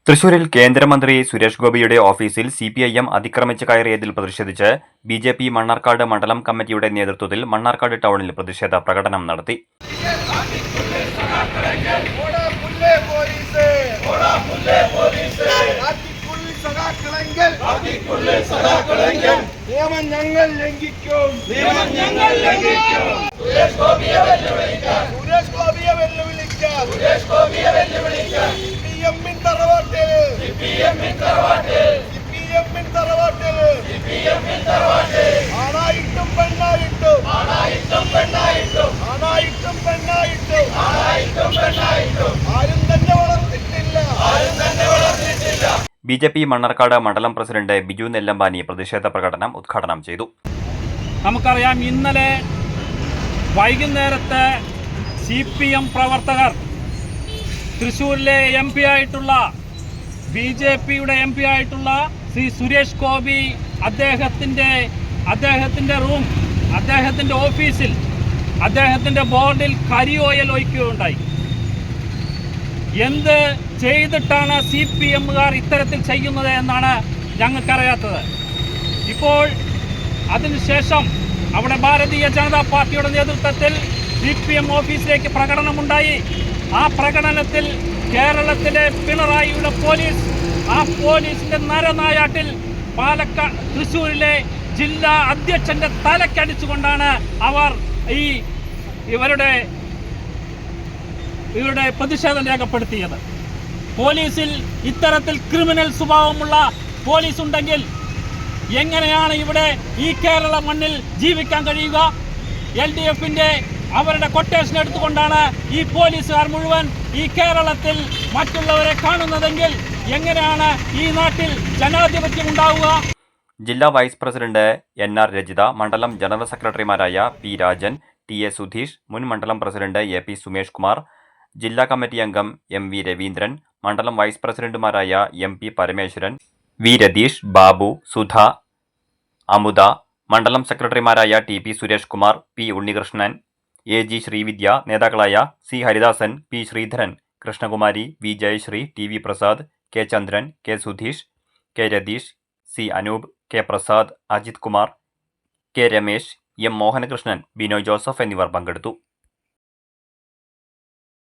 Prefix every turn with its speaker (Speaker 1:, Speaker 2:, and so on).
Speaker 1: തൃശൂരിൽ കേന്ദ്രമന്ത്രി സുരേഷ് ഗോപിയുടെ ഓഫീസിൽ സിപിഐഎം അതിക്രമിച്ച് കയറിയതിൽ പ്രതിഷേധിച്ച് ബിജെപി മണ്ണാർക്കാട് മണ്ഡലം കമ്മിറ്റിയുടെ നേതൃത്വത്തിൽ മണ്ണാർക്കാട് ടൗണിൽ പ്രതിഷേധ പ്രകടനം നടത്തി. ബിജെപി മണ്ണാർക്കാട് മണ്ഡലം പ്രസിഡന്റ് ബിജു നെല്ലമ്പാനി പ്രതിഷേധ പ്രകടനം ഉദ്ഘാടനം ചെയ്തു.
Speaker 2: നമുക്കറിയാം, ഇന്നലെ വൈകുന്നേരത്തെ CPM പ്രവർത്തകർ തൃശ്ശൂരിലെ MP ആയിട്ടുള്ള BJPയുടെ MP ആയിട്ടുള്ള ശ്രീ സുരേഷ് ഗോപി അദ്ദേഹത്തിൻ്റെ റൂം, അദ്ദേഹത്തിൻ്റെ ഓഫീസിൽ, അദ്ദേഹത്തിൻ്റെ ബോർഡിൽ കരിയോയിൽ ഒഴിക്കുകയുണ്ടായി. എന്ത് ചെയ്തിട്ടാണ് CPMകാർ ഇത്തരത്തിൽ ചെയ്യുന്നത് എന്നാണ് ഞങ്ങൾക്കറിയാത്തത്. ഇപ്പോൾ അതിനുശേഷം അവിടെ ഭാരതീയ ജനതാ പാർട്ടിയുടെ നേതൃത്വത്തിൽ CPM ഓഫീസിലേക്ക് പ്രകടനമുണ്ടായി. ആ പ്രകടനത്തിൽ കേരളത്തിലെ പിണറായിയുടെ പോലീസ്, ആ പോലീസിന്റെ നരനായാട്ടിൽ തൃശ്ശൂരിലെ ജില്ലാ അധ്യക്ഷന്റെ തലക്കടിച്ചുകൊണ്ടാണ് അവർ ഇവരുടെ പ്രതിഷേധം രേഖപ്പെടുത്തിയത്. പോലീസിൽ ഇത്തരത്തിൽ ക്രിമിനൽ സ്വഭാവമുള്ള പോലീസ് ഉണ്ടെങ്കിൽ എങ്ങനെയാണ് ഇവിടെ ഈ കേരള മണ്ണിൽ ജീവിക്കാൻ കഴിയുക? LDFന്റെ അവരുടെ കൊട്ടേഷൻ എടുത്തുകൊണ്ടാണ് ഈ പോലീസുകാർ മുഴുവൻ ഈ കേരളത്തിൽ മറ്റുള്ളവരെ കാണുന്നതെങ്കിൽ എങ്ങനെയാണ് ഈ നാട്ടിൽ ജനാധിപത്യം ഉണ്ടാവുക?
Speaker 1: ജില്ലാ വൈസ് പ്രസിഡന്റ് NR രജിത, മണ്ഡലം ജനറൽ സെക്രട്ടറിമാരായ P രാജൻ, TA സുധീഷ്, മുൻ മണ്ഡലം പ്രസിഡന്റ് AP സുമേഷ് കുമാർ, ജില്ലാ കമ്മിറ്റി അംഗം MV രവീന്ദ്രൻ, മണ്ഡലം വൈസ് പ്രസിഡന്റുമാരായ MP പരമേശ്വരൻ, V രതീഷ്, ബാബു, സുധ, അമുദ, മണ്ഡലം സെക്രട്ടറിമാരായ TP Suresh Kumar, P Unnikrishnan, AG Sreevidya, നേതാക്കളായ C Haridasan, P Sreedharan, Krishnakumari, V Jayasree, TV Prasad, K Chandran, K Sudheesh, K Ratheesh, C Anoop, K Prasad, Ajith Kumar, K Ramesh, M Mohanakrishnan, Binoy Joseph എന്നിവർ പങ്കെടുത്തു.